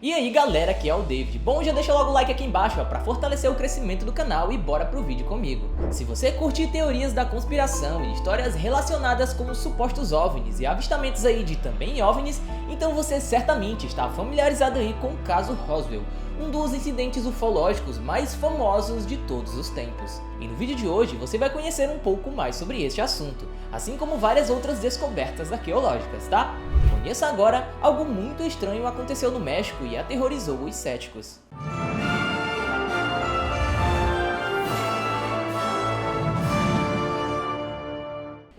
E aí galera, aqui é o David. Bom, já deixa logo o like aqui embaixo para fortalecer o crescimento do canal e bora pro vídeo comigo. Se você curte teorias da conspiração e histórias relacionadas com os supostos OVNIs e avistamentos aí de também OVNIs, então você certamente está familiarizado aí com o caso Roswell, um dos incidentes ufológicos mais famosos de todos os tempos. E no vídeo de hoje você vai conhecer um pouco mais sobre este assunto, assim como várias outras descobertas arqueológicas, tá? Conheça agora algo muito estranho aconteceu no México e aterrorizou os céticos.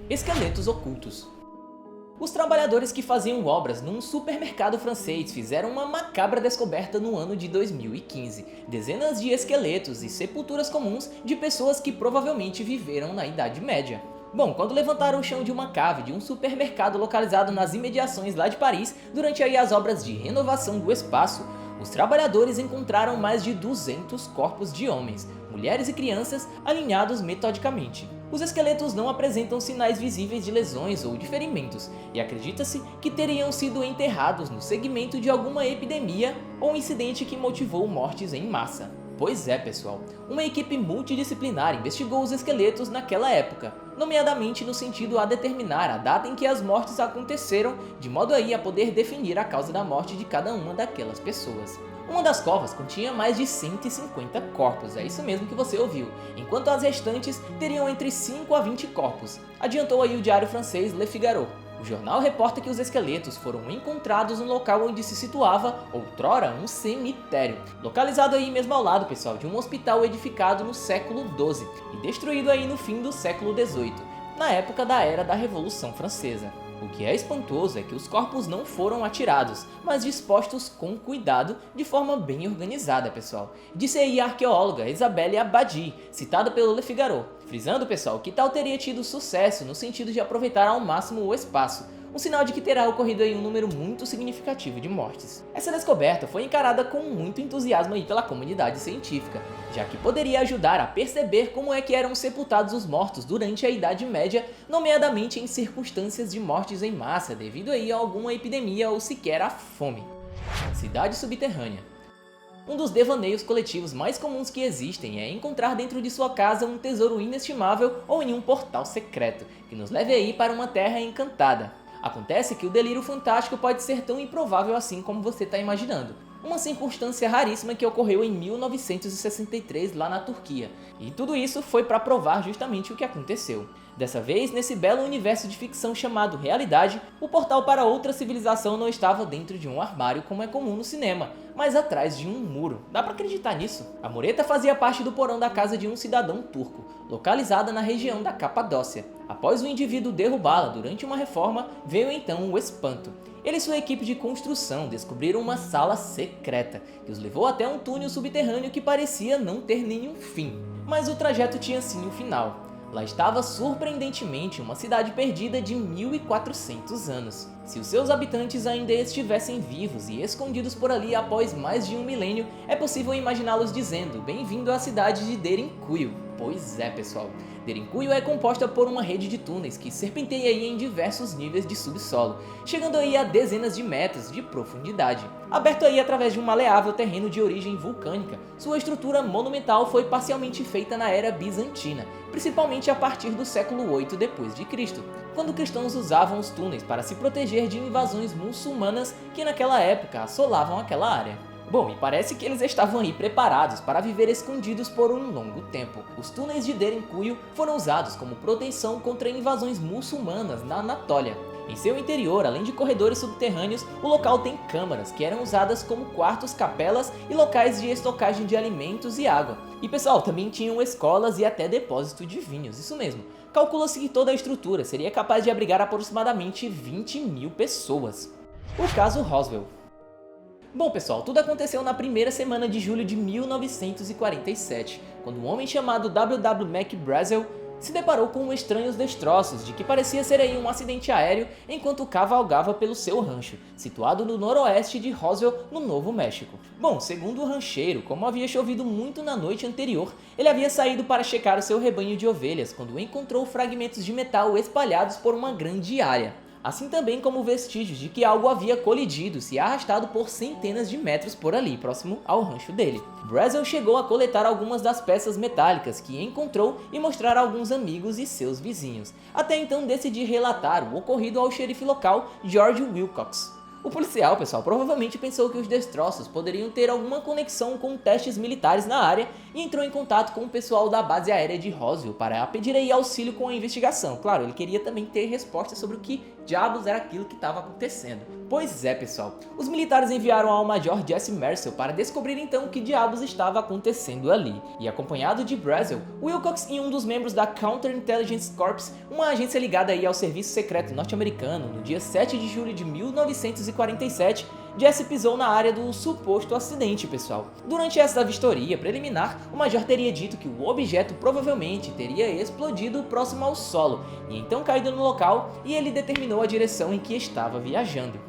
Esqueletos ocultos. Os trabalhadores que faziam obras num supermercado francês fizeram uma macabra descoberta no ano de 2015. Dezenas de esqueletos e sepulturas comuns de pessoas que provavelmente viveram na Idade Média. Bom, quando levantaram o chão de uma cave de um supermercado localizado nas imediações lá de Paris, durante aí as obras de renovação do espaço, os trabalhadores encontraram mais de 200 corpos de homens, mulheres e crianças alinhados metodicamente. Os esqueletos não apresentam sinais visíveis de lesões ou de ferimentos, e acredita-se que teriam sido enterrados no segmento de alguma epidemia ou incidente que motivou mortes em massa. Pois é pessoal, uma equipe multidisciplinar investigou os esqueletos naquela época, nomeadamente no sentido a determinar a data em que as mortes aconteceram, de modo aí a poder definir a causa da morte de cada uma daquelas pessoas. Uma das covas continha mais de 150 corpos, é isso mesmo que você ouviu, enquanto as restantes teriam entre 5 a 20 corpos, adiantou aí o diário francês Le Figaro. O jornal reporta que os esqueletos foram encontrados no local onde se situava, outrora, um cemitério, localizado aí mesmo ao lado, pessoal, de um hospital edificado no século XII e destruído aí no fim do século XVIII, na época da Era da Revolução Francesa. O que é espantoso é que os corpos não foram atirados, mas dispostos com cuidado, de forma bem organizada, pessoal. Disse aí a arqueóloga Isabelle Abadie, citada pelo Le Figaro, frisando, pessoal, que tal teria tido sucesso no sentido de aproveitar ao máximo o espaço, um sinal de que terá ocorrido aí um número muito significativo de mortes. Essa descoberta foi encarada com muito entusiasmo aí pela comunidade científica, já que poderia ajudar a perceber como é que eram sepultados os mortos durante a Idade Média, nomeadamente em circunstâncias de mortes em massa devido aí a alguma epidemia ou sequer a fome. Cidade subterrânea. Um dos devaneios coletivos mais comuns que existem é encontrar dentro de sua casa um tesouro inestimável ou em um portal secreto, que nos leve aí para uma terra encantada. Acontece que o delírio fantástico pode ser tão improvável assim como você está imaginando. Uma circunstância raríssima que ocorreu em 1963 lá na Turquia. E tudo isso foi para provar justamente o que aconteceu. Dessa vez, nesse belo universo de ficção chamado realidade, o portal para outra civilização não estava dentro de um armário como é comum no cinema, mas atrás de um muro. Dá pra acreditar nisso? A mureta fazia parte do porão da casa de um cidadão turco, localizada na região da Capadócia. Após o indivíduo derrubá-la durante uma reforma, veio então o espanto. Ele e sua equipe de construção descobriram uma sala secreta, que os levou até um túnel subterrâneo que parecia não ter nenhum fim. Mas o trajeto tinha sim um final. Lá estava surpreendentemente uma cidade perdida de 1400 anos. Se os seus habitantes ainda estivessem vivos e escondidos por ali após mais de um milênio, é possível imaginá-los dizendo: "Bem-vindo à cidade de Derinkuyu". Pois é, pessoal. Derinkuyu é composta por uma rede de túneis que serpenteia aí em diversos níveis de subsolo, chegando aí a dezenas de metros de profundidade. Aberto aí através de um maleável terreno de origem vulcânica, sua estrutura monumental foi parcialmente feita na era bizantina, principalmente a partir do século 8 d.C., quando cristãos usavam os túneis para se proteger de invasões muçulmanas que naquela época assolavam aquela área. Bom, e parece que eles estavam aí preparados para viver escondidos por um longo tempo. Os túneis de Derinkuyu foram usados como proteção contra invasões muçulmanas na Anatólia. Em seu interior, além de corredores subterrâneos, o local tem câmaras que eram usadas como quartos, capelas e locais de estocagem de alimentos e água. E pessoal, também tinham escolas e até depósito de vinhos, isso mesmo. Calcula-se que toda a estrutura seria capaz de abrigar aproximadamente 20.000 pessoas. O caso Roswell. Bom pessoal, tudo aconteceu na primeira semana de julho de 1947, quando um homem chamado W.W. McBrazel se deparou com estranhos destroços de que parecia ser aí um acidente aéreo enquanto cavalgava pelo seu rancho, situado no noroeste de Roswell, no Novo México. Bom, segundo o rancheiro, como havia chovido muito na noite anterior, ele havia saído para checar o seu rebanho de ovelhas quando encontrou fragmentos de metal espalhados por uma grande área. assim também como vestígios de que algo havia colidido, se arrastado por centenas de metros por ali, próximo ao rancho dele. Brazel chegou a coletar algumas das peças metálicas que encontrou e mostrar a alguns amigos e seus vizinhos, até então decidir relatar o ocorrido ao xerife local George Wilcox. O policial, pessoal, provavelmente pensou que os destroços poderiam ter alguma conexão com testes militares na área e entrou em contato com o pessoal da base aérea de Roswell para pedir aí auxílio com a investigação. Claro, ele queria também ter respostas sobre o que diabos era aquilo que estava acontecendo. Pois é, pessoal, os militares enviaram ao Major Jesse Marcel para descobrir então o que diabos estava acontecendo ali. E acompanhado de Brazel, Wilcox e um dos membros da Counterintelligence Corps, uma agência ligada aí ao serviço secreto norte-americano, no dia 7 de julho de 1947, Jesse pisou na área do suposto acidente, pessoal. Durante essa vistoria preliminar, o Major teria dito que o objeto provavelmente teria explodido próximo ao solo e então caído no local, e ele determinou a direção em que estava viajando.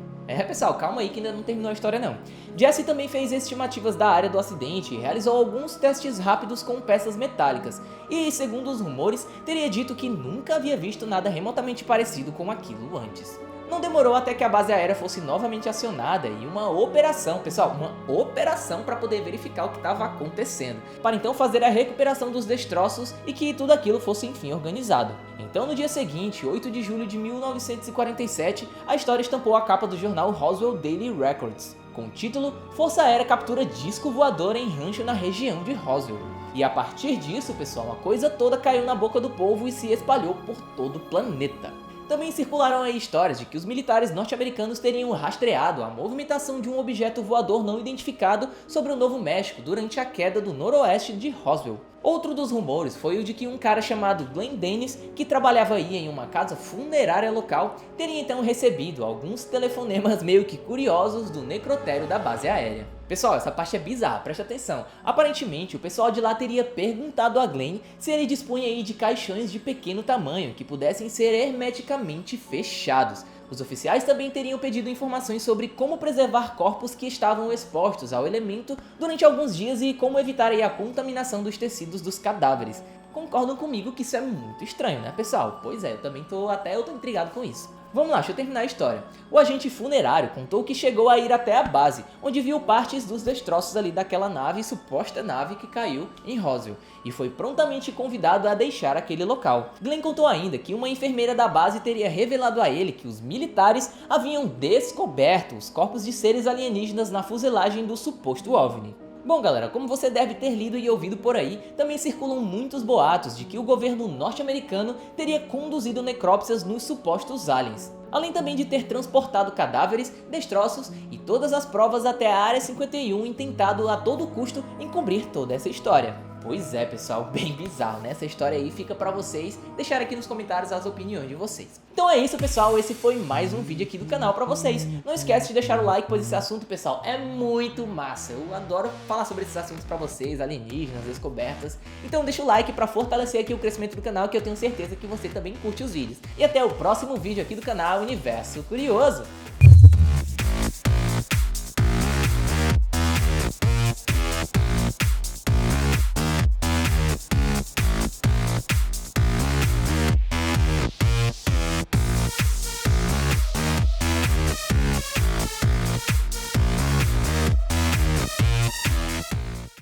Pessoal, calma aí que ainda não terminou a história não. Jesse também fez estimativas da área do acidente e realizou alguns testes rápidos com peças metálicas, e segundo os rumores, teria dito que nunca havia visto nada remotamente parecido com aquilo antes. Não demorou até que a base aérea fosse novamente acionada e uma operação, pessoal, uma operação para poder verificar o que estava acontecendo, para então fazer a recuperação dos destroços e que tudo aquilo fosse enfim organizado. Então no dia seguinte, 8 de julho de 1947, a história estampou a capa do jornal Roswell Daily Records, com o título Força Aérea captura disco voador em rancho na região de Roswell. E a partir disso, pessoal, a coisa toda caiu na boca do povo e se espalhou por todo o planeta. Também circularam aí histórias de que os militares norte-americanos teriam rastreado a movimentação de um objeto voador não identificado sobre o Novo México durante a queda do noroeste de Roswell. Outro dos rumores foi o de que um cara chamado Glenn Dennis, que trabalhava aí em uma casa funerária local, teria então recebido alguns telefonemas meio que curiosos do necrotério da base aérea. Pessoal, essa parte é bizarra, presta atenção. Aparentemente, o pessoal de lá teria perguntado a Glenn se ele dispunha aí de caixões de pequeno tamanho que pudessem ser hermeticamente fechados. Os oficiais também teriam pedido informações sobre como preservar corpos que estavam expostos ao elemento durante alguns dias e como evitar aí a contaminação dos tecidos dos cadáveres. Concordam comigo que isso é muito estranho, né, pessoal? Pois é, eu tô intrigado com isso. Vamos lá, deixa eu terminar a história. O agente funerário contou que chegou a ir até a base, onde viu partes dos destroços ali daquela nave, suposta nave que caiu em Roswell, e foi prontamente convidado a deixar aquele local. Glenn contou ainda que uma enfermeira da base teria revelado a ele que os militares haviam descoberto os corpos de seres alienígenas na fuselagem do suposto OVNI. Bom galera, como você deve ter lido e ouvido por aí, também circulam muitos boatos de que o governo norte-americano teria conduzido necrópsias nos supostos aliens, além também de ter transportado cadáveres, destroços e todas as provas até a Área 51 e tentado a todo custo encobrir toda essa história. Pois é, pessoal, bem bizarro, né? Essa história aí fica pra vocês deixarem aqui nos comentários as opiniões de vocês. Então é isso, pessoal, esse foi mais um vídeo aqui do canal pra vocês. Não esquece de deixar o like, pois esse assunto, pessoal, é muito massa. Eu adoro falar sobre esses assuntos pra vocês, alienígenas, descobertas. Então deixa o like pra fortalecer aqui o crescimento do canal, que eu tenho certeza que você também curte os vídeos. E até o próximo vídeo aqui do canal Universo Curioso.